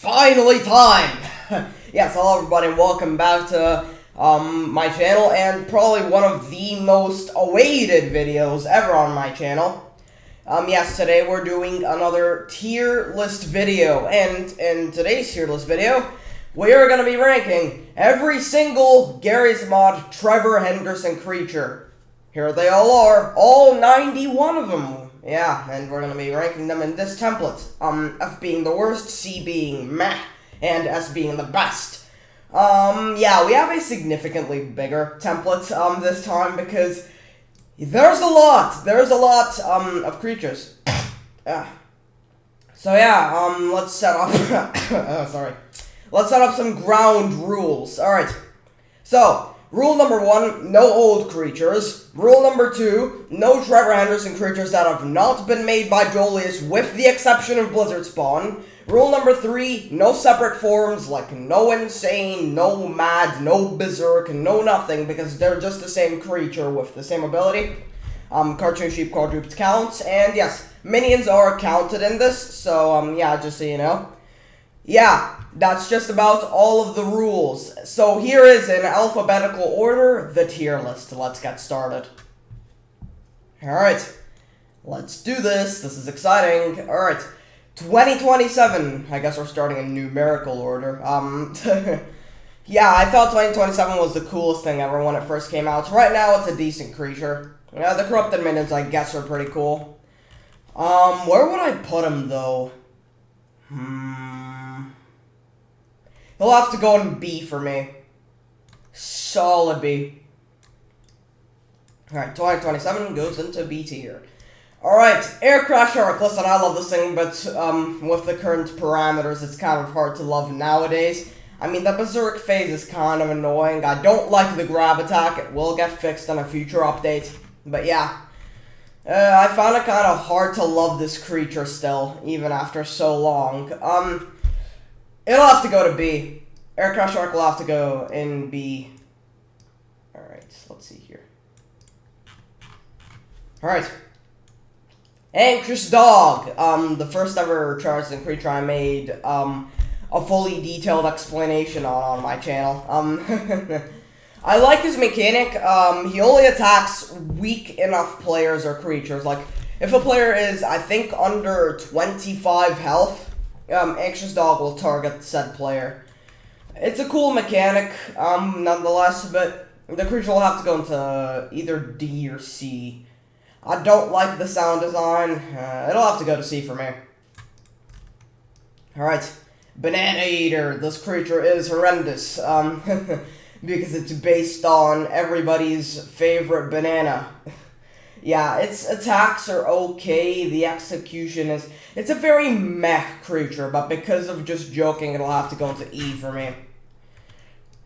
finally time! Yes, hello everybody and welcome back to my channel, and probably one of the most awaited videos ever on my channel. Yes, today we're doing another tier list video, and in today's tier list video, we are going to be ranking every single Garry's Mod Trevor Henderson creature. Here they all are, all 91 of them. Yeah, and we're going to be ranking them in this template. F being the worst, C being meh, and S being the best. Yeah, we have a significantly bigger template, this time, because there's a lot of creatures. So yeah, let's set up, let's set up some ground rules. Alright, so, rule number 1, no old creatures. Rule number 2, no Trevor Henderson creatures that have not been made by Jolius with the exception of Blizzard Spawn. Rule number 3, no separate forms like no Insane, no Mad, no Berserk, no nothing, because they're just the same creature with the same ability. Cartoon Sheep quadruped counts, and yes, minions are counted in this, so yeah, just so you know. Yeah, that's just about all of the rules. So here is, in alphabetical order, the tier list. Let's get started. Alright, let's do this. This is exciting. Alright, 2027. I guess we're starting in numerical order. Yeah, I thought 2027 was the coolest thing ever when it first came out. Right now, it's a decent creature. Yeah, the corrupted minions, I guess, are pretty cool. Where would I put him, though? He'll have to go in B for me. Solid B. Alright, 2027 goes into B tier. Alright, Air Crash Shark. Listen, I love this thing, but with the current parameters, it's kind of hard to love nowadays. I mean, the Berserk phase is kind of annoying. I don't like the grab attack. It will get fixed in a future update. But yeah. I found it kind of hard to love this creature still, even after so long. It'll have to go to B. Aircraft Shark will have to go in B. Alright, let's see here. Alright. Anxious Dog. The first ever Charizard creature I made, a fully detailed explanation on my channel. I like his mechanic. He only attacks weak enough players or creatures. Like, if a player is, I think, under 25 health, Anxious Dog will target said player. It's a cool mechanic, nonetheless, but the creature will have to go into either D or C. I don't like the sound design. It'll have to go to C for me. Alright. Banana Eater. This creature is horrendous, because it's based on everybody's favorite banana. Yeah, its attacks are okay, the execution is... It's a very meh creature, but because of just joking, it'll have to go into E for me.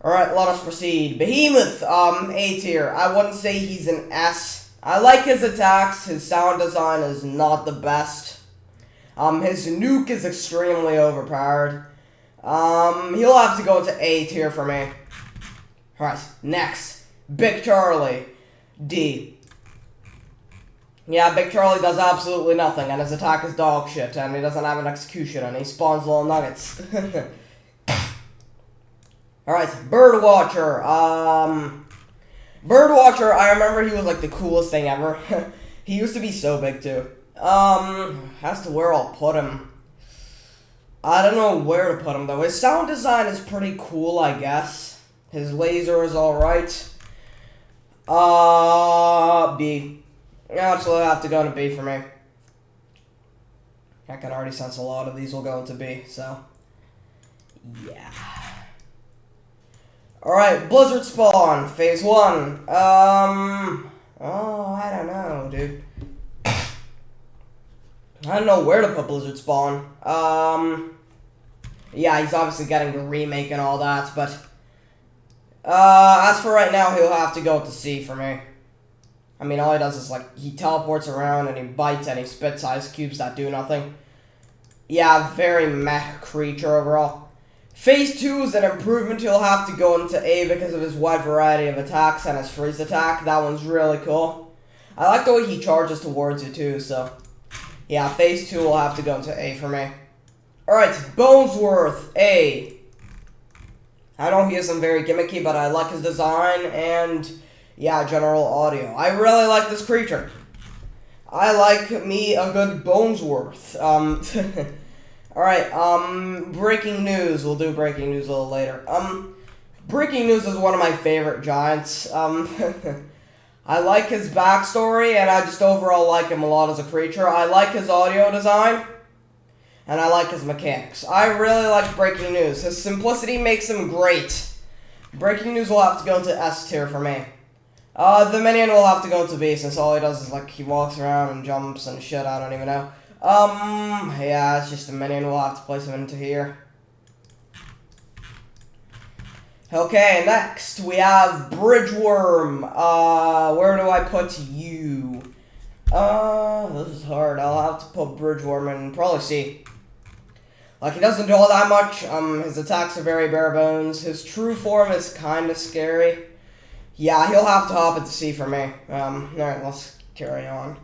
Alright, let us proceed. Behemoth, A tier. I wouldn't say he's an S. I like his attacks, his sound design is not the best. His nuke is extremely overpowered. He'll have to go into A tier for me. Alright, next. Big Charlie, D. Yeah, Big Charlie does absolutely nothing, and his attack is dog shit, and he doesn't have an execution, and he spawns little nuggets. Alright, Birdwatcher. Birdwatcher, I remember he was like the coolest thing ever. He used to be so big too. As to where I'll put him. I don't know where to put him though. His sound design is pretty cool, I guess. His laser is alright. B. Actually, I'll have to go into B for me. I can already sense a lot of these will go into B, so... yeah. Alright, Blizzard Spawn, Phase 1. Oh, I don't know, dude. I don't know where to put Blizzard Spawn. Yeah, he's obviously getting the remake and all that, but... as for right now, he'll have to go to C for me. I mean, all he does is, like, he teleports around and he bites and he spits ice cubes that do nothing. Yeah, very meh creature overall. Phase 2 is an improvement. He'll have to go into A because of his wide variety of attacks and his freeze attack. That one's really cool. I like the way he charges towards you, too, so... yeah, Phase 2 will have to go into A for me. Alright, Bonesworth, A. I know he isn't very gimmicky, but I like his design and, yeah, general audio. I really like this creature. I like me a good Bonesworth. Alright, breaking news. We'll do breaking news a little later. Breaking news is one of my favorite giants. I like his backstory, and I just overall like him a lot as a creature. I like his audio design, and I like his mechanics. I really like breaking news. His simplicity makes him great. Breaking news will have to go into S tier for me. The minion will have to go into B, since all he does is, like, he walks around and jumps and shit, I don't even know. Yeah, it's just a minion, we'll have to place him into here. Okay, next, we have Bridgeworm. Where do I put you? This is hard. I'll have to put Bridgeworm in probably C. Like, he doesn't do all that much. His attacks are very bare bones. His true form is kind of scary. Yeah, he'll have to hop into C for me. Alright, let's carry on.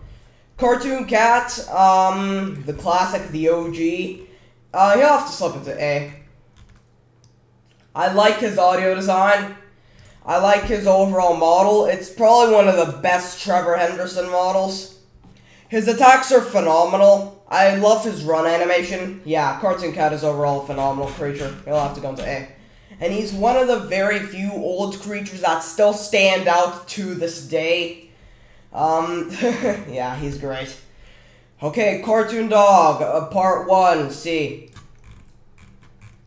Cartoon Cat, the classic, the OG. He'll have to slip into A. I like his audio design. I like his overall model. It's probably one of the best Trevor Henderson models. His attacks are phenomenal. I love his run animation. Yeah, Cartoon Cat is overall a phenomenal creature. He'll have to go into A. And he's one of the very few old creatures that still stand out to this day. Yeah, he's great. Okay, Cartoon Dog, Part 1, C.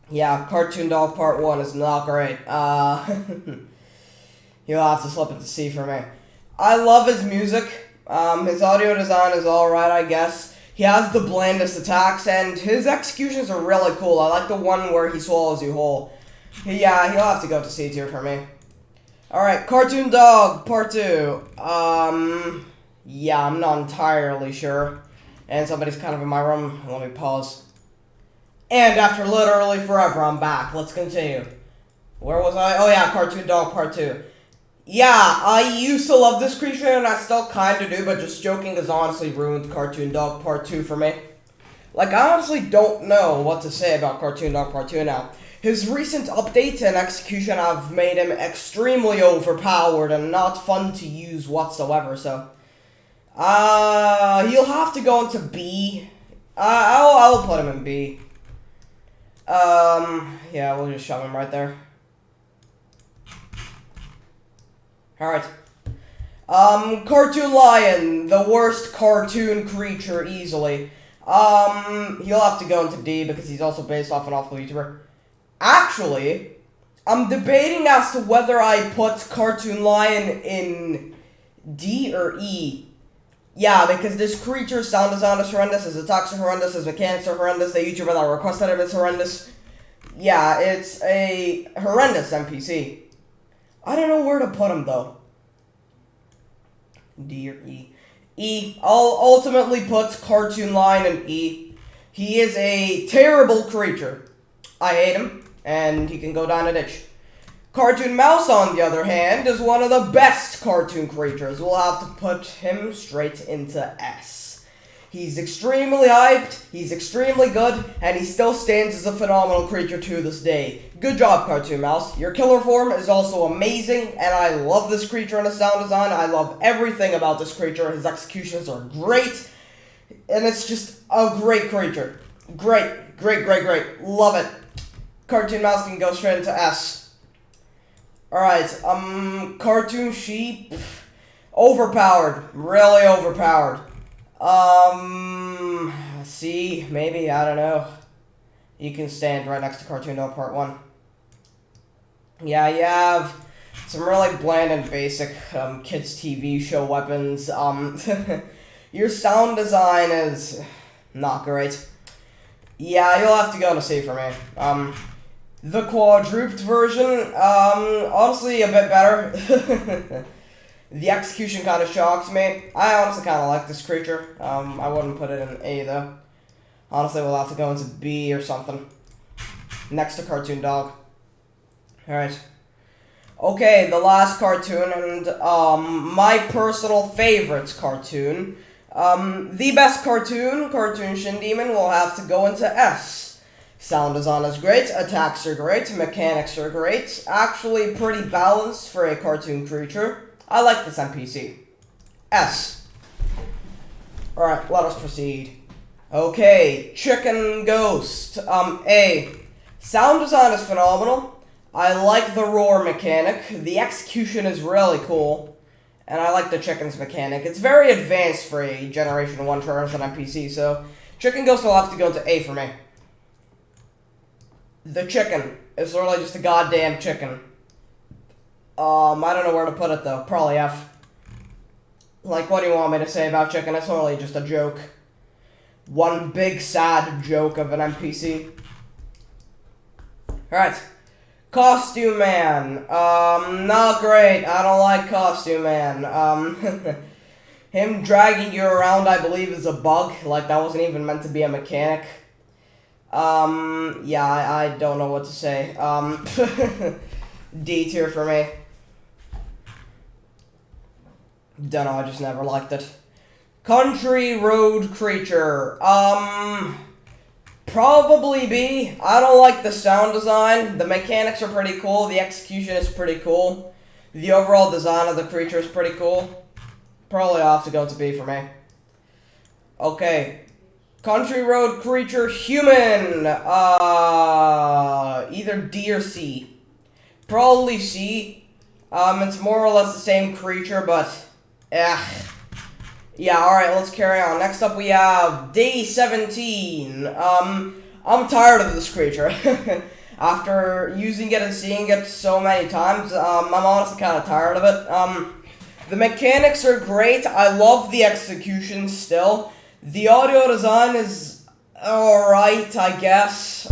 Yeah, Cartoon Dog Part 1 is not great. You'll have to slip it to C for me. I love his music. His audio design is alright, I guess. He has the blandest attacks, and his executions are really cool. I like the one where he swallows you whole. Yeah, he'll have to go to C tier for me. Alright, Cartoon Dog Part 2. Yeah, I'm not entirely sure. And somebody's kind of in my room. Let me pause. And after literally forever, I'm back. Let's continue. Where was I? Oh yeah, Cartoon Dog Part 2. Yeah, I used to love this creature, and I still kind of do, but just joking has honestly ruined Cartoon Dog Part 2 for me. Like, I honestly don't know what to say about Cartoon Dog Part 2 now. His recent updates and execution have made him extremely overpowered and not fun to use whatsoever, so... he'll have to go into B. I'll put him in B. Yeah, we'll just shove him right there. Alright. Cartoon Lion, the worst cartoon creature easily. He'll have to go into D because he's also based off an awful YouTuber. Actually, I'm debating as to whether I put Cartoon Lion in D or E. Yeah, because this creature's sound design is horrendous, his attacks are horrendous, his mechanics are horrendous, the YouTuber that requested him is horrendous. Yeah, it's a horrendous NPC. I don't know where to put him, though. D or E? E. I'll ultimately put Cartoon Lion in E. He is a terrible creature. I hate him, and he can go down a ditch. Cartoon Mouse, on the other hand, is one of the best cartoon creatures. We'll have to put him straight into S. He's extremely hyped, he's extremely good, and he still stands as a phenomenal creature to this day. Good job, Cartoon Mouse. Your killer form is also amazing, and I love this creature and his sound design. I love everything about this creature. His executions are great, and it's just a great creature. Great, great, great, great. Love it. Cartoon Mouse can go straight into S. Alright, Cartoon Sheep, overpowered, really overpowered. C, maybe, I don't know. You can stand right next to Cartoon Dog Part 1. Yeah, you have some really bland and basic, kids' TV show weapons. Your sound design is not great. Yeah, you'll have to go to C for me. The quadruped version, honestly a bit better. The execution kind of shocks me. I honestly kind of like this creature. I wouldn't put it in A though. Honestly, we'll have to go into B or something. Next to Cartoon Dog. Alright. Okay, the last cartoon, and my personal favorite cartoon. The best cartoon, Cartoon Shin Demon, will have to go into S. Sound design is great, attacks are great, mechanics are great. Actually pretty balanced for a cartoon creature. I like this NPC. S. Alright, let us proceed. Okay, Chicken Ghost. A. Sound design is phenomenal. I like the roar mechanic. The execution is really cool. And I like the chicken's mechanic. It's very advanced for a Generation 1 Charizard NPC, so Chicken Ghost will have to go to A for me. The chicken is literally just a goddamn chicken. I don't know where to put it though. Probably F. Like, what do you want me to say about chicken? It's literally just a joke. One big sad joke of an NPC. Alright. Costume Man. Not great. I don't like Costume Man. Him dragging you around, I believe, is a bug. Like, that wasn't even meant to be a mechanic. Yeah, I don't know what to say. D tier for me. Don't know, I just never liked it. Country Road Creature. Probably B. I don't like the sound design. The mechanics are pretty cool. The execution is pretty cool. The overall design of the creature is pretty cool. Probably I'll have to go to B for me. Okay. Country Road Creature Human. Either D or C. Probably C. It's more or less the same creature, but yeah, alright, let's carry on. Next up we have Day 17. I'm tired of this creature. After using it and seeing it so many times, I'm honestly kind of tired of it. The mechanics are great. I love the execution still. The audio design is alright, I guess.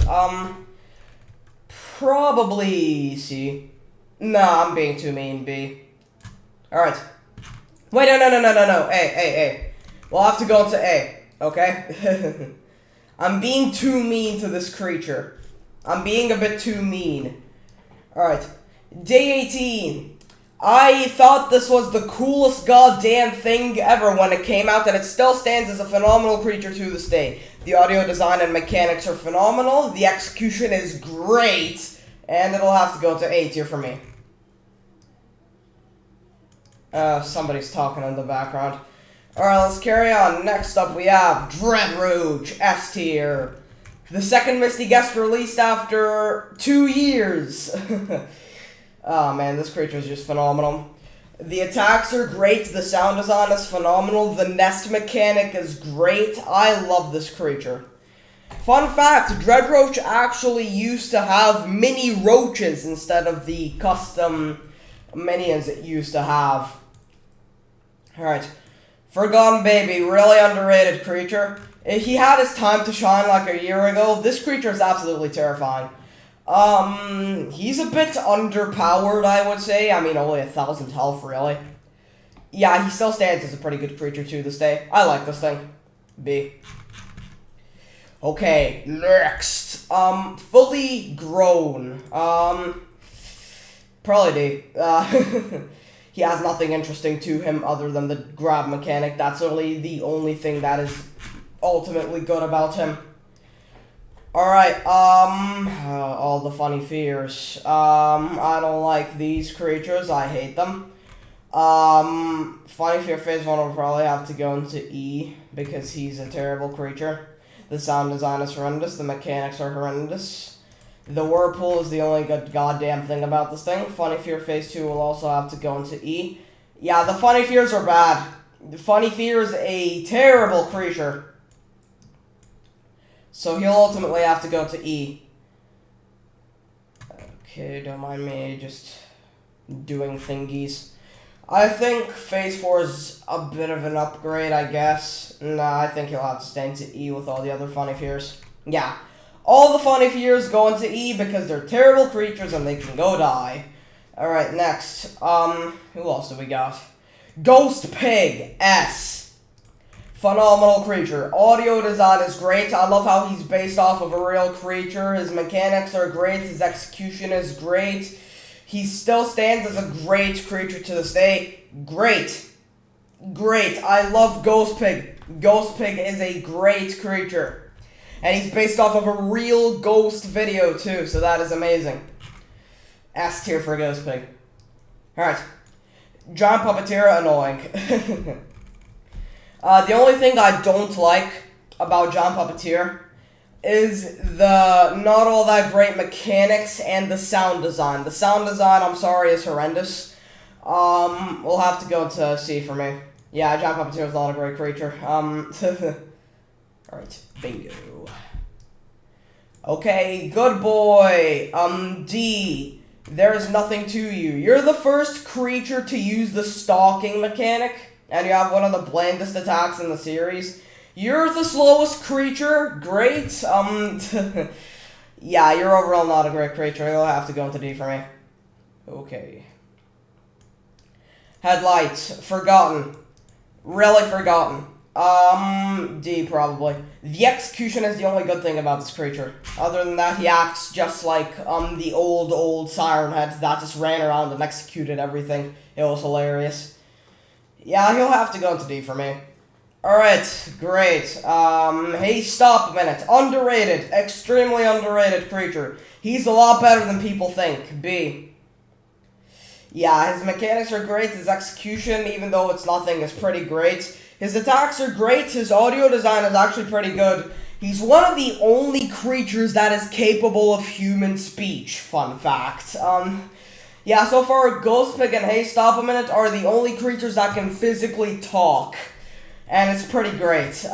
Probably C. Nah, I'm being too mean, B. Alright. Wait, no. A. We'll have to go into A, okay? I'm being too mean to this creature. I'm being a bit too mean. Alright. Day 18. I thought this was the coolest goddamn thing ever when it came out, and it still stands as a phenomenal creature to this day. The audio design and mechanics are phenomenal, the execution is great, and it'll have to go to A tier for me. Somebody's talking in the background. Alright, let's carry on. Next up we have Dread Roach, S tier. The second Misty guest released after 2 years. Oh man, this creature is just phenomenal. The attacks are great, the sound design is phenomenal, the nest mechanic is great. I love this creature. Fun fact, Dread Roach actually used to have mini roaches instead of the custom minions it used to have. Alright. Forgotten Baby, really underrated creature. He had his time to shine like a year ago. This creature is absolutely terrifying. He's a bit underpowered, I would say. I mean, only 1,000 health, really. Yeah, he still stands as a pretty good creature to this day. I like this thing. B. Okay, next. Fully grown. Probably D. He has nothing interesting to him other than the grab mechanic. That's really the only thing that is ultimately good about him. Alright, all the funny fears. I don't like these creatures, I hate them. Funny fear phase 1 will probably have to go into E, because he's a terrible creature. The sound design is horrendous, the mechanics are horrendous. The whirlpool is the only good goddamn thing about this thing. Funny fear phase 2 will also have to go into E. Yeah, the funny fears are bad. The funny fear is a terrible creature. So he'll ultimately have to go to E. Okay, don't mind me just doing thingies. I think Phase 4 is a bit of an upgrade, I guess. Nah, I think he'll have to stay into E with all the other funny fears. Yeah. All the funny fears go into E because they're terrible creatures and they can go die. Alright, next. Who else do we got? Ghost Pig, S. Phenomenal creature. Audio design is great. I love how he's based off of a real creature. His mechanics are great. His execution is great. He still stands as a great creature to this day. Great. Great. I love Ghost Pig. Ghost Pig is a great creature. And he's based off of a real ghost video, too, so that is amazing. S tier for Ghost Pig. Alright. Giant Puppeteer, annoying. The only thing I don't like about Giant Puppeteer is the not all that great mechanics and the sound design. The sound design, I'm sorry, is horrendous. We'll have to go to C for me. Yeah, Giant Puppeteer is not a great creature. Alright, bingo. Okay, good boy. D. There's nothing to you. You're the first creature to use the stalking mechanic, and you have one of the blandest attacks in the series. You're the slowest creature. Great. Yeah, you're overall not a great creature. You'll have to go into D for me. Okay. Headlights. Forgotten. Really forgotten. D probably. The execution is the only good thing about this creature. Other than that, he acts just like the old Siren heads that just ran around and executed everything. It was hilarious. Yeah, he'll have to go into D for me. Alright, great. Hey, stop a minute. Underrated. Extremely underrated creature. He's a lot better than people think. B. Yeah, his mechanics are great. His execution, even though it's nothing, is pretty great. His attacks are great. His audio design is actually pretty good. He's one of the only creatures that is capable of human speech. Fun fact. Yeah, so far, Ghost Pig and Hey, Stop a Minute are the only creatures that can physically talk. And it's pretty great.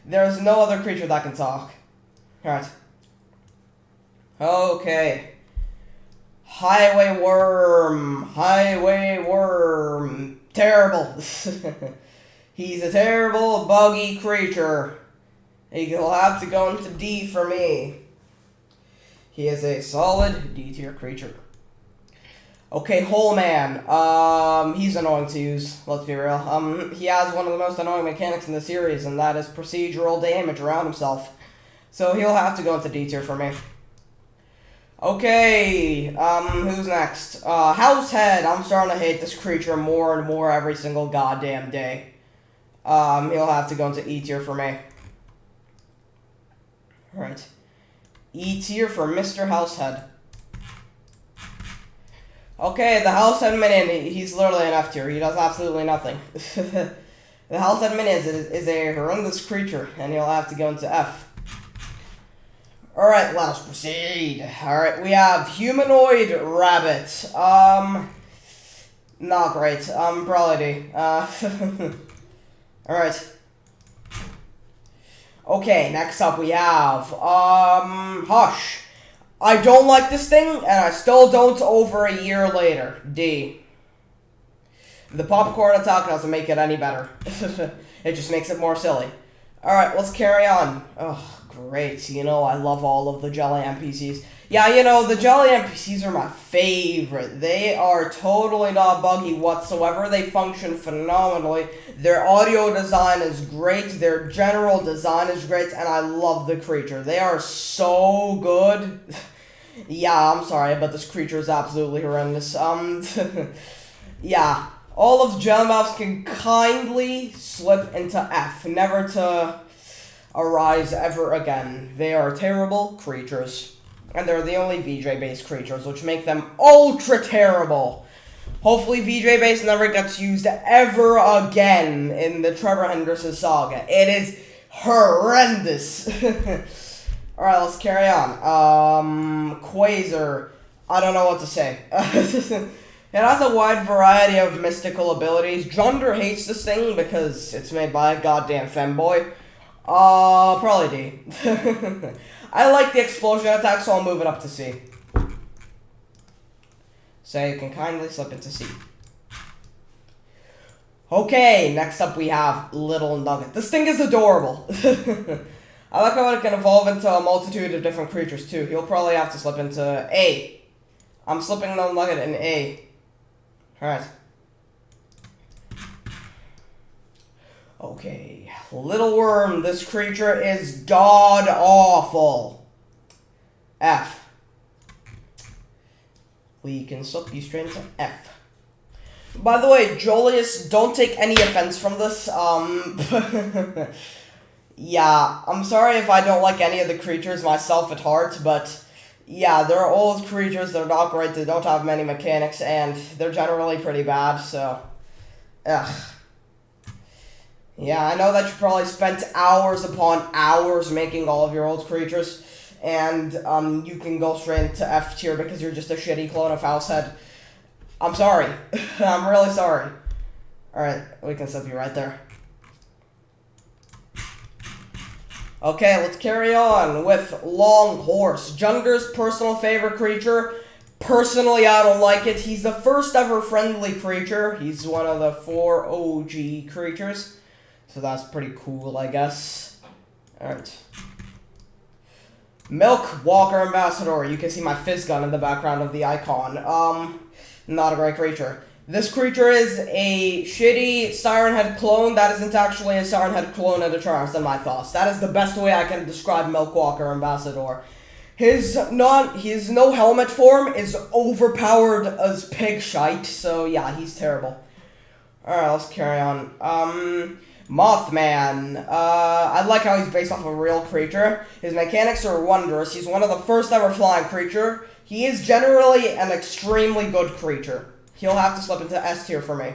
There's no other creature that can talk. Alright. Okay. Highway Worm. Highway Worm. Terrible. He's a terrible, buggy creature. He'll have to go into D for me. He is a solid D tier creature. Okay, Hole Man. He's annoying to use, let's be real. He has one of the most annoying mechanics in the series, and that is procedural damage around himself. So he'll have to go into D tier for me. Okay, who's next? Househead. I'm starting to hate this creature more and more every single goddamn day. He'll have to go into E tier for me. Alright. E tier for Mr. Househead. Okay, the Househead Minion, he's literally an F tier. He does absolutely nothing. The Househead Minion is a horrendous creature, and he'll have to go into F. Alright, let us proceed. Alright, we have Humanoid Rabbit. Not great. Probably D. Alright. Okay, next up we have, Hush. I don't like this thing, and I still don't over a year later. D. The popcorn attack doesn't make it any better. It just makes it more silly. Alright, let's carry on. Ugh. Great, you know, I love all of the jelly NPCs. Yeah, you know, the jelly NPCs are my favorite. They are totally not buggy whatsoever. They function phenomenally. Their audio design is great. Their general design is great, and I love the creature. They are so good. Yeah, I'm sorry, but this creature is absolutely horrendous. Yeah, all of Jellymouse can kindly slip into F, never to arise ever again. They are terrible creatures, and they're the only VJ-based creatures, which make them ultra terrible. Hopefully VJ-based never gets used ever again in the Trevor Henderson saga. It is horrendous. Alright, let's carry on. Quaser. I don't know what to say. It has a wide variety of mystical abilities. Junder hates this thing because it's made by a goddamn femboy. Probably D. I like the explosion attack, so I'll move it up to C. So you can kindly slip into C. Okay, next up we have Little Nugget. This thing is adorable. I like how it can evolve into a multitude of different creatures, too. He'll probably have to slip into A. I'm slipping Little Nugget in A. Alright. Okay. Little Worm. This creature is god-awful. F. We can slip you straight into F. By the way, Jolius, don't take any offense from this. Yeah, I'm sorry if I don't like any of the creatures myself at heart, but yeah, they're old creatures, they're not great, they don't have many mechanics, and they're generally pretty bad, so... Ugh. Yeah, I know that you probably spent hours upon hours making all of your old creatures, and you can go straight into F tier because you're just a shitty clone of Househead. I'm sorry. I'm really sorry. Alright, we can set you right there. Okay, let's carry on with Long Horse. Junger's personal favorite creature. Personally, I don't like it. He's the first ever friendly creature. He's one of the 4 OG creatures. So that's pretty cool, I guess. Alright. Milk Walker Ambassador. You can see my fizz gun in the background of the icon. Not a great creature. This creature is a shitty Siren Head clone that isn't actually a Siren Head clone of the Charms in my thoughts. That is the best way I can describe Milk Walker Ambassador. His no helmet form is overpowered as pig shite, so yeah, he's terrible. Alright, let's carry on. Mothman. I like how he's based off a real creature. His mechanics are wondrous. He's one of the first ever flying creature. He is generally an extremely good creature. He'll have to slip into S tier for me.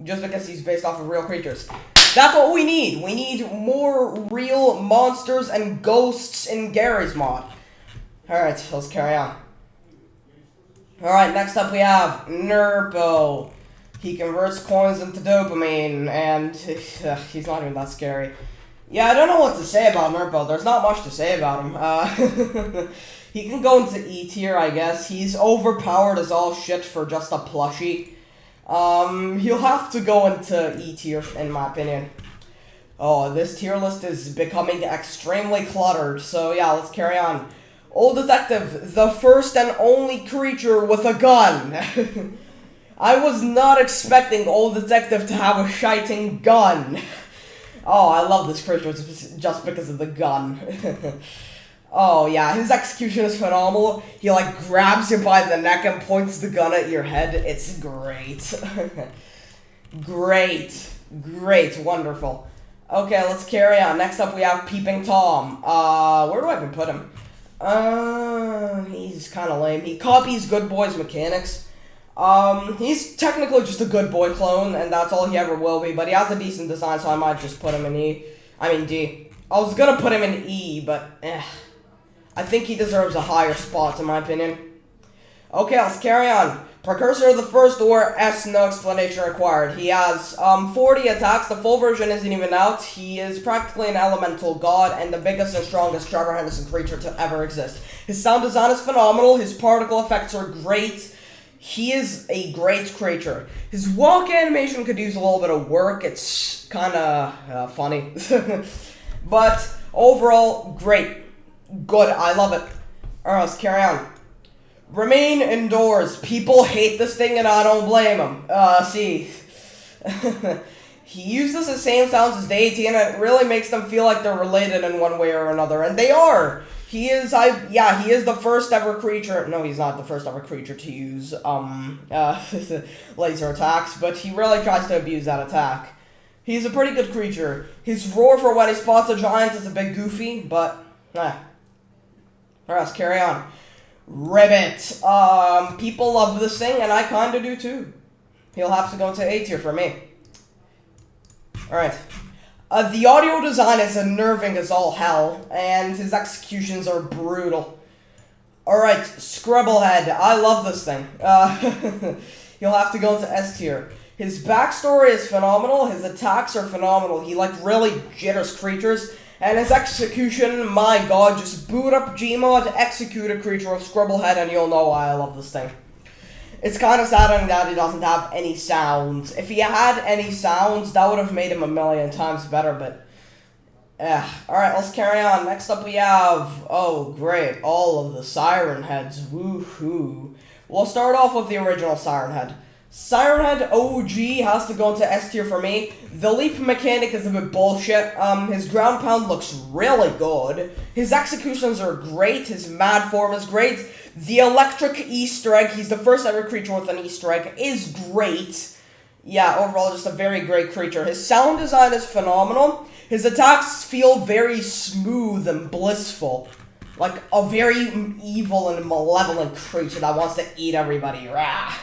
Just because he's based off of real creatures. That's what we need. We need more real monsters and ghosts in Gary's mod. Alright, let's carry on. Alright, next up we have Nerbo. He converts coins into dopamine, and he's not even that scary. Yeah, I don't know what to say about Nerbo. There's not much to say about him. He can go into E tier, I guess. He's overpowered as all shit for just a plushie. He'll have to go into E tier, in my opinion. Oh, this tier list is becoming extremely cluttered, so yeah, let's carry on. Old Detective, the first and only creature with a gun. I was not expecting Old Detective to have a shiting gun. Oh, I love this creature just because of the gun. Oh, yeah, his execution is phenomenal. He, like, grabs you by the neck and points the gun at your head. It's great. Great, wonderful. Okay, let's carry on. Next up, we have Peeping Tom. Where do I even put him? He's kind of lame. He copies Good Boy's mechanics. He's technically just a Good Boy clone, and that's all he ever will be, but he has a decent design, so I might just put him in D. I was gonna put him in E, but, I think he deserves a higher spot, in my opinion. Okay, let's carry on. Precursor of the First War, S, no explanation required. He has, 40 attacks. The full version isn't even out. He is practically an elemental god and the biggest and strongest Trevor Henderson creature to ever exist. His sound design is phenomenal. His particle effects are great. He is a great creature. His walk animation could use a little bit of work. It's kinda, funny. But, overall, great. Good, I love it. Alright, let's carry on. Remain indoors. People hate this thing and I don't blame them. See. He uses the same sounds as deity and it really makes them feel like they're related in one way or another. And they are. He is the first ever creature. No, he's not the first ever creature to use, laser attacks, but he really tries to abuse that attack. He's a pretty good creature. His roar for when he spots a giant is a bit goofy, but, Alright, let's carry on. Ribbit. People love this thing, and I kinda do too. He'll have to go into A tier for me. Alright. The audio design is unnerving as all hell, and his executions are brutal. Alright, Scribblehead. I love this thing. He'll have to go into S tier. His backstory is phenomenal, his attacks are phenomenal, he like really jitters creatures, and his execution, my god, just boot up GMOD, execute a creature with Scribblehead, and you'll know why I love this thing. It's kind of saddening that he doesn't have any sounds. If he had any sounds, that would have made him a million times better, but... Alright, let's carry on. Next up we have... Oh, great. All of the Siren Heads. Woohoo. We'll start off with the original Siren Head. Siren Head OG has to go into S tier for me. The leap mechanic is a bit bullshit. His ground pound looks really good. His executions are great. His mad form is great. The electric Easter egg, he's the first ever creature with an Easter egg, is great. Yeah, overall just a very great creature. His sound design is phenomenal. His attacks feel very smooth and blissful. Like a very evil and malevolent creature that wants to eat everybody. Rah.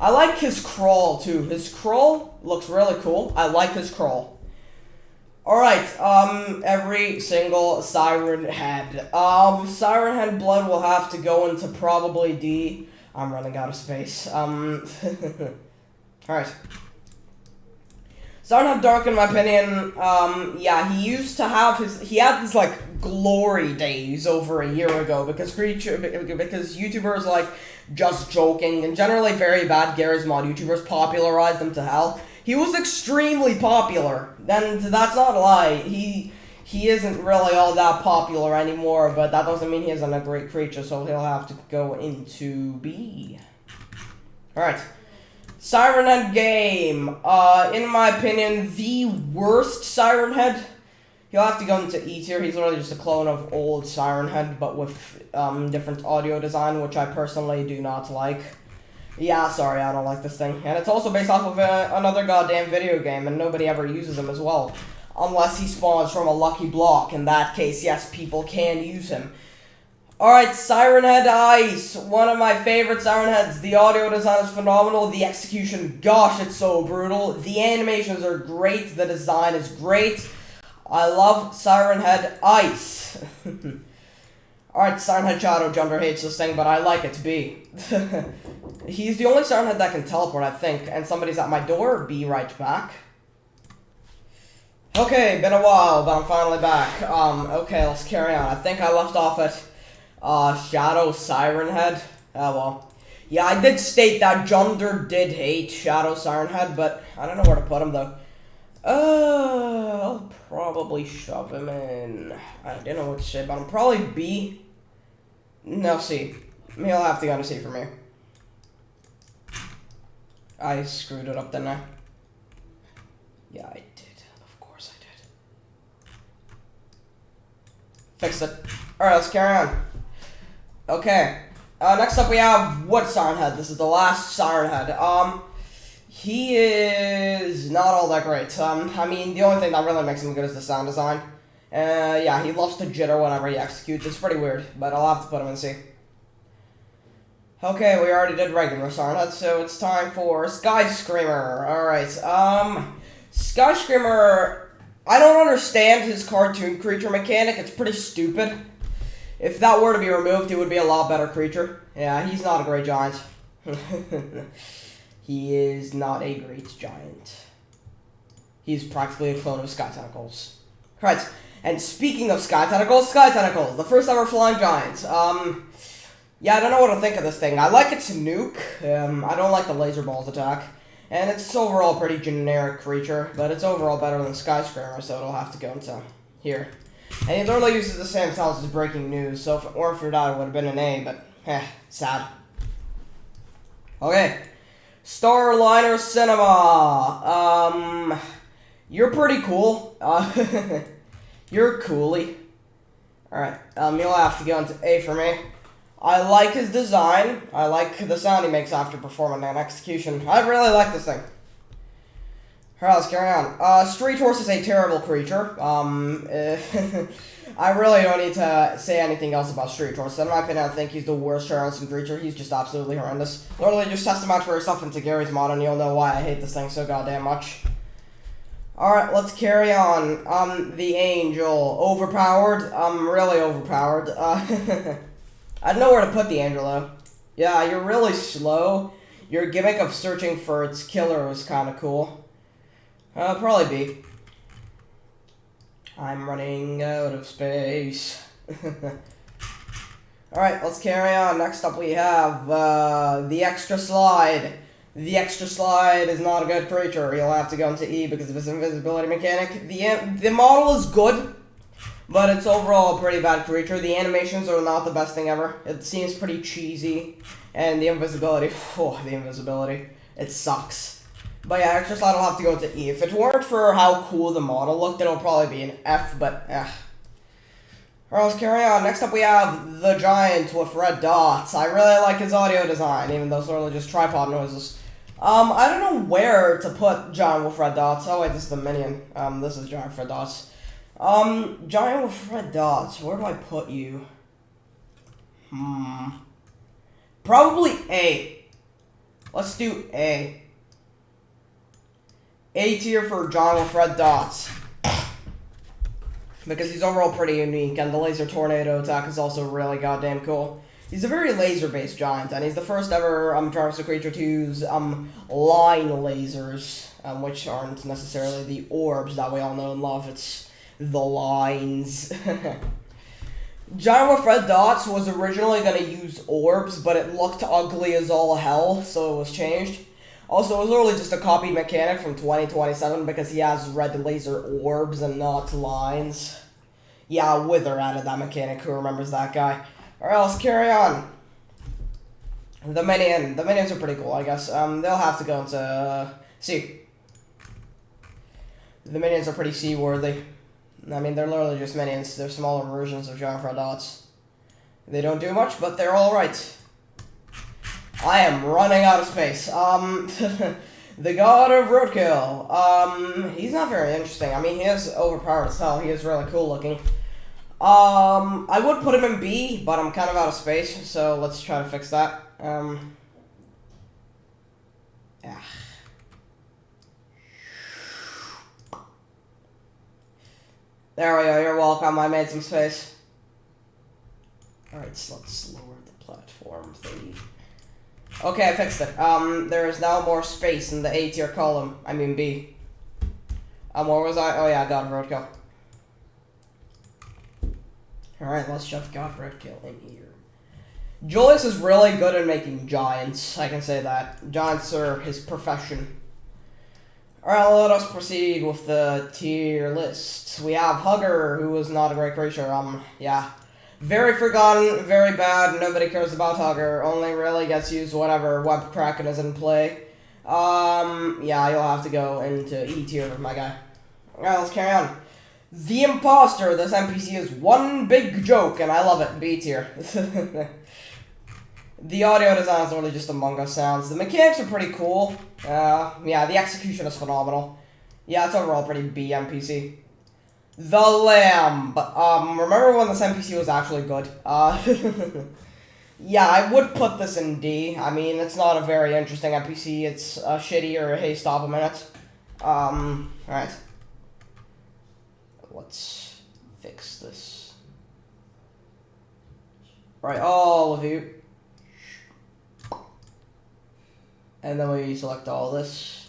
I like his crawl too. His crawl looks really cool. I like his crawl. Alright, every single Siren head. Siren head blood will have to go into probably D. I'm running out of space. Alright. Siren head dark in my opinion. Yeah, he used to have he had his, like, glory days over a year ago because YouTubers, like, just joking and generally very bad GMOD YouTubers popularized him to hell. He was extremely popular, and that's not a lie. He isn't really all that popular anymore, but that doesn't mean he isn't a great creature, so he'll have to go into B. Alright. Siren Head game. In my opinion, the worst Siren Head. He'll have to go into E tier. He's literally just a clone of old Siren Head, but with different audio design, which I personally do not like. Yeah, sorry, I don't like this thing. And it's also based off of another goddamn video game, and nobody ever uses him as well. Unless he spawns from a lucky block. In that case, yes, people can use him. Alright, Siren Head Ice. One of my favorite Siren Heads. The audio design is phenomenal. The execution, gosh, it's so brutal. The animations are great. The design is great. I love Siren Head Ice. Alright, Siren Head Shadow Jumper hates this thing, but I like it. B. He's the only Siren Head that can teleport, I think. And somebody's at my door. Be right back. Okay, been a while, but I'm finally back. Okay, let's carry on. I think I left off at Shadow Siren Head. Oh, well. Yeah, I did state that Junder did hate Shadow Siren Head, but I don't know where to put him, though. I'll probably shove him in. I don't know what to say, but I'm probably B. No, C. He'll have to go to C for me. I screwed it up, didn't I? Yeah, I did. Of course I did. Fixed it. Alright, let's carry on. Okay. Next up we have Wood Siren Head. This is the last Siren Head. He is not all that great. I mean, the only thing that really makes him good is the sound design. Yeah, he loves to jitter whenever he executes. It's pretty weird, but I'll have to put him in C. Okay, we already did regular Siren Head, so it's time for Sky Screamer. Alright, Sky Screamer, I don't understand his cartoon creature mechanic. It's pretty stupid. If that were to be removed, he would be a lot better creature. Yeah, he's not a great giant. He is not a great giant. He's practically a clone of Sky Tentacles. Right, and speaking of Sky Tentacles, the first ever flying giant. Yeah, I don't know what to think of this thing. I like its nuke. I don't like the laser balls attack. And it's overall a pretty generic creature, but it's overall better than Sky Screamer, so it'll have to go into here. And he literally uses the same sounds as Breaking News, so if it weren't for that, it would have been an A, but, sad. Okay. Starliner Cinema. You're pretty cool. You're coolie. Alright, you'll have to go into A for me. I like his design. I like the sound he makes after performing an execution. I really like this thing. Alright, let's carry on. Street Horse is a terrible creature. I really don't need to say anything else about Street Horse. In my opinion, I think he's the worst Harrison creature. He's just absolutely horrendous. Literally, just test him out for yourself into Gary's mod, and you'll know why I hate this thing so goddamn much. Alright, let's carry on. The Angel. Overpowered. Really overpowered. I don't know where to put the Angel, though. Yeah, you're really slow. Your gimmick of searching for its killer is kind of cool. Probably B. I'm running out of space. Alright, let's carry on. Next up we have, the Extra Slide. The Extra Slide is not a good creature. You'll have to go into E because of his invisibility mechanic. The model is good, but it's overall a pretty bad creature. The animations are not the best thing ever. It seems pretty cheesy. And the invisibility, it sucks. But yeah, Extra Slide will have to go to E. If it weren't for how cool the model looked, it'll probably be an F, but Alright, let's carry on. Next up we have the Giant with red dots. I really like his audio design, even though it's literally just tripod noises. I don't know where to put Giant with red dots. Oh wait, this is the minion. This is Giant with red dots. Giant with red dots. Where do I put you? Probably A. Let's do A. A tier for Giant with red dots. Because he's overall pretty unique, and the laser tornado attack is also really goddamn cool. He's a very laser-based giant, and he's the first ever Traversal creature to use line lasers, which aren't necessarily the orbs that we all know and love. It's the lines. Giant with red dots was originally going to use orbs, but it looked ugly as all hell, so it was changed. Also, it was literally just a copied mechanic from 2027 because he has red laser orbs and not lines. Yeah, Wither added that mechanic. Who remembers that guy? Alright, let's carry on. The minions are pretty cool, I guess. They'll have to go into C. The minions are pretty C-worthy. I mean, they're literally just minions. They're smaller versions of Giant red dots. They don't do much, but they're alright. I am running out of space. The god of roadkill. He's not very interesting. I mean, he is overpowered as hell. He is really cool looking. I would put him in B, but I'm kind of out of space, so let's try to fix that. Yeah. There we go, you're welcome, I made some space. Alright, so let's lower the platform thingy. Okay, I fixed it. There is now more space in the A tier column. I mean B. Where was I? Oh yeah, God of Roadkill. Alright, let's shove God of Roadkill in here. Julius is really good at making giants. I can say that. Giants are his profession. Alright, let us proceed with the tier list. We have Hogger, who is not a great creature. Yeah. Very forgotten, very bad, nobody cares about Hogger, only really gets used whenever Web Kraken is in play. Yeah, you'll have to go into E tier, my guy. Alright, let's carry on. The Imposter, this NPC is one big joke, and I love it, B tier. The audio design is really just Among Us sounds. The mechanics are pretty cool. Yeah, the execution is phenomenal. Yeah, it's overall pretty B NPC. The Lamb. Remember when this NPC was actually good? Yeah, I would put this in D. I mean, it's not a very interesting NPC. It's shitty or hey, stop a minute. Alright. Let's fix this. Right, all of you. And then we select all this.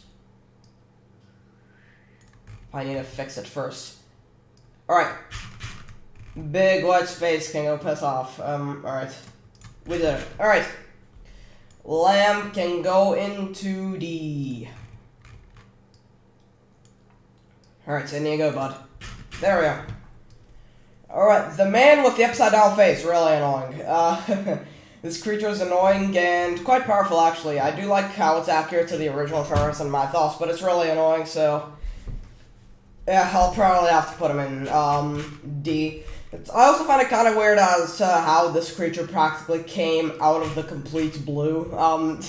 I need to fix it first. Alright. Big white space can go piss off. Alright. We did it. Alright. Lamb can go into D. Alright, so in you go, bud. There we go. Alright, the man with the upside down face, really annoying. This creature is annoying and quite powerful, actually. I do like how it's accurate to the original Trevor and Mythos, but it's really annoying, so yeah, I'll probably have to put him in D. I also find it kind of weird as to how this creature practically came out of the complete blue. Alright.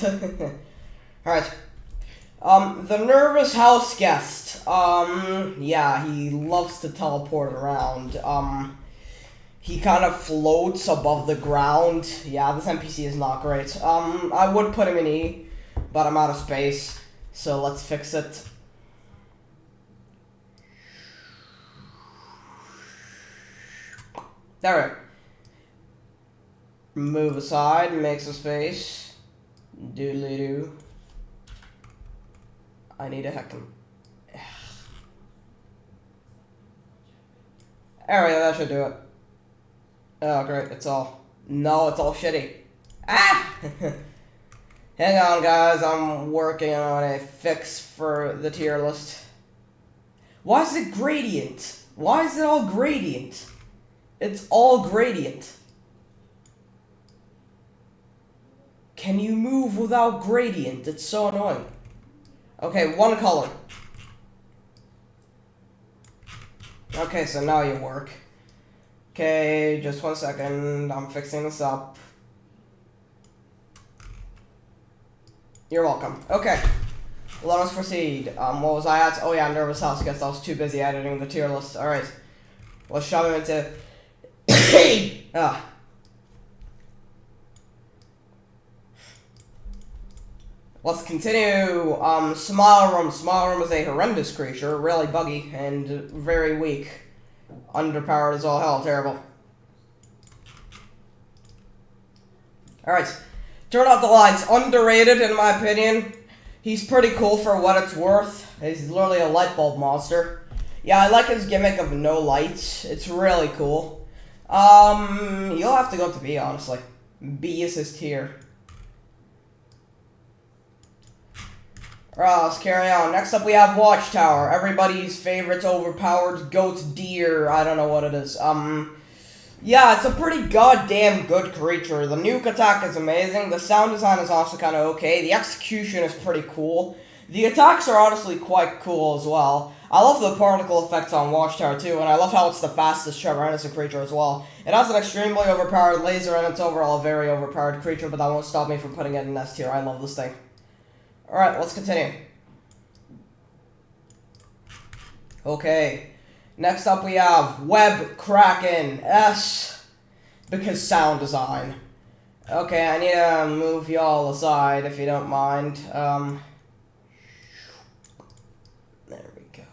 The Nervous House Guest. Yeah, he loves to teleport around. He kind of floats above the ground. Yeah, this NPC is not great. I would put him in E, but I'm out of space, so let's fix it. There we go. Move aside, make some space. Doodly-doo. I need a heckin'. There we go, that should do it. Oh, great, it's all... No, it's all shitty. Ah! Hang on, guys, I'm working on a fix for the tier list. Why is it gradient? Why is it all gradient? It's all gradient. Can you move without gradient? It's so annoying. Okay, one color. Okay, so now you work. Okay, just 1 second. I'm fixing this up. You're welcome. Okay. Let us proceed. What was I at? Oh yeah, Nervous House. I guess I was too busy editing the tier list. Alright. Let's shove him into... Let's continue. Smile Room. Smile Room is a horrendous creature, really buggy, and very weak. Underpowered as all hell. Terrible. Alright. Turn out the lights. Underrated, in my opinion. He's pretty cool for what it's worth. He's literally a Lightbulb monster. Yeah, I like his gimmick of no lights. It's really cool. You'll have to go to B, honestly. B is his tier. Alright, let's carry on. Next up we have Watchtower. Everybody's favorite overpowered goat deer. I don't know what it is. Yeah, it's a pretty goddamn good creature. The nuke attack is amazing. The sound design is also kind of okay. The execution is pretty cool. The attacks are honestly quite cool as well. I love the particle effects on Watchtower too, and I love how it's the fastest Trevor Henderson creature as well. It has an extremely overpowered laser, and it's overall a very overpowered creature, but that won't stop me from putting it in S tier. I love this thing. Alright, let's continue. Okay. Next up we have Web Kraken S, because sound design. Okay, I need to move y'all aside if you don't mind. There we go.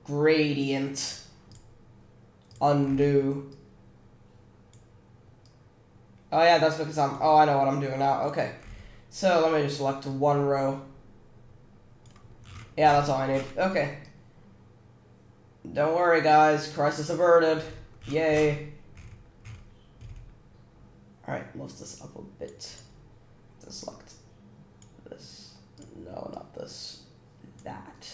Gradient. Undo. Oh yeah, that's because oh, I know what I'm doing now. Okay. So let me just select one row. Yeah, that's all I need. Okay. Don't worry, guys. Crisis averted. Yay. Alright, lift this up a bit. Select this. No, not this. That.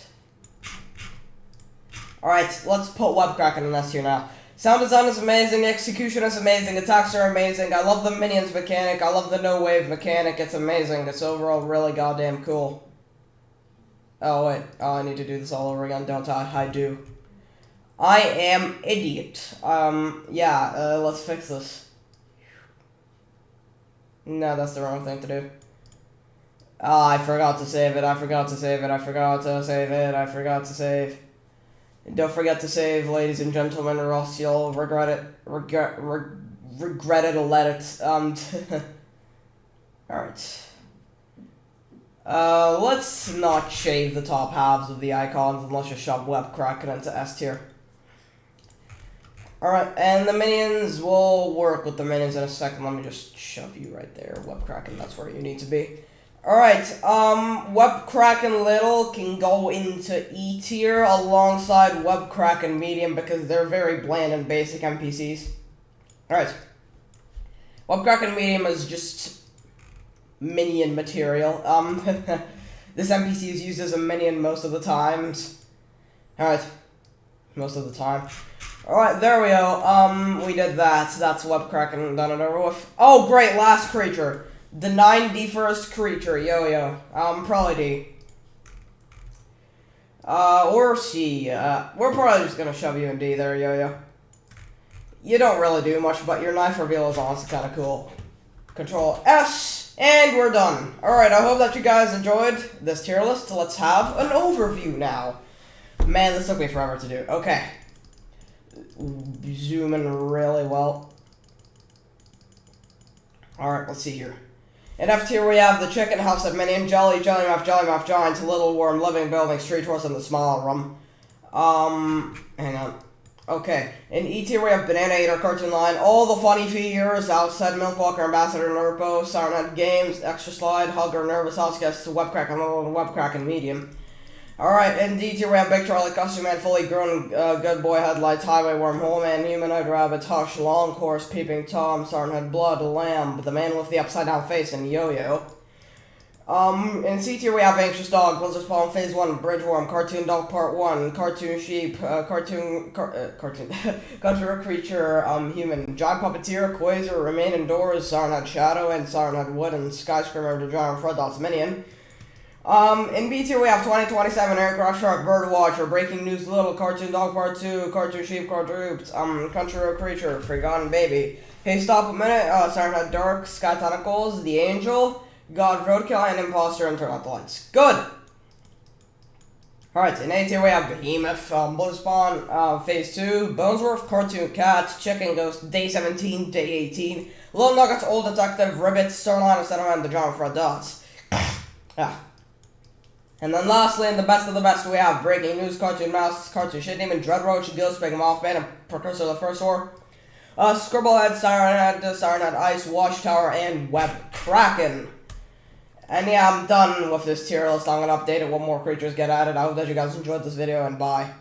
Alright, let's put Web Kraken in S here now. Sound design is amazing, execution is amazing, attacks are amazing, I love the minions mechanic, I love the no wave mechanic, it's amazing, it's overall really goddamn cool. Oh wait, oh I need to do this all over again, don't I? I do. I am idiot. Yeah, let's fix this. No, that's the wrong thing to do. Ah, I forgot to save it, I forgot to save it, I forgot to save it, I forgot to save. Don't forget to save, ladies and gentlemen, or else you'll regret it. Regret it or let it. Alright. Let's not shave the top halves of the icons and let's just shove Web Kraken into S tier. Alright, and the minions, will work with the minions in a second. Let me just shove you right there, Web Kraken, that's where you need to be. Alright, Web Kraken Little can go into E tier alongside Web Kraken Medium because they're very bland and basic NPCs. Alright. Web Kraken Medium is just minion material. This NPC is used as a minion most of the times. Alright. Most of the time. Alright, there we go. We did that. That's Web Kraken done and over with. Oh, great, last creature. The 9D first creature, yo-yo. Probably D. Or C. We're probably just gonna shove you in D there, yo-yo. You don't really do much, but your knife reveal is honestly kind of cool. Control S, and we're done. Alright, I hope that you guys enjoyed this tier list. Let's have an overview now. Man, this took me forever to do. Okay. Zoom in really well. Alright, let's see here. In F tier we have the Chicken House at Minion, Jelly Mouth, Giant, Little Worm, Living Building, Street Horse, and the Small Room. Hang on. Okay. In E tier we have Banana Eater, Cartoon Line, all the funny figures, outside Milkwalker, Ambassador, Nerbo, Siren Games, Extra Slide, Hogger, Nervous House Guests, Web Kraken Little, and Web Kraken Medium. Alright, in D tier we have Big Charlie, Custom Man, Fully Grown, Good Boy, Headlights, Highway Worm, Hole Man, Humanoid Rabbit, Hush, Long Course, Peeping Tom, Sergeant Blood, Lamb, The Man with the Upside Down Face, and Yo-Yo. In C tier we have Anxious Dog, Blizzard Spawn Phase 1, Bridge Worm, Cartoon Dog Part 1, Cartoon Sheep, Country Creature, Human, Giant Puppeteer, Quaser, Remain Indoors, Siren Shadow, and Siren Wood, and Skyscraper, the Giant Fred Dots Minion. In B tier we have 2027, Aircraft Shark, Birdwatcher, Breaking News Little, Cartoon Dog Part 2, Cartoon Sheep, Cartoon Country Road Creature, Forgotten Baby, Hey, stop a minute. Siren had Dark, Sky Tentacles, The Angel, God Roadkill, and Imposter, and turn out the lights. Good! Alright, in A tier we have Behemoth, Blizzspawn, Phase 2, Bonesworth, Cartoon Cat, Chicken Ghost, Day 17, Day 18, Little Nuggets, Old Detective, Ribbit, Starline, etc., and the John Fred Dots. Yeah. And then lastly, in the best of the best, we have Breaking News, Cartoon Mouse, Cartoon Shit Demon, Dread Roach, Ghost Big Mothman, and Precursor of the First War. Scribblehead, Siren, Ice, Watchtower, and Web Kraken. And yeah, I'm done with this tier list. I'm gonna update it when more creatures get added. I hope that you guys enjoyed this video, and bye.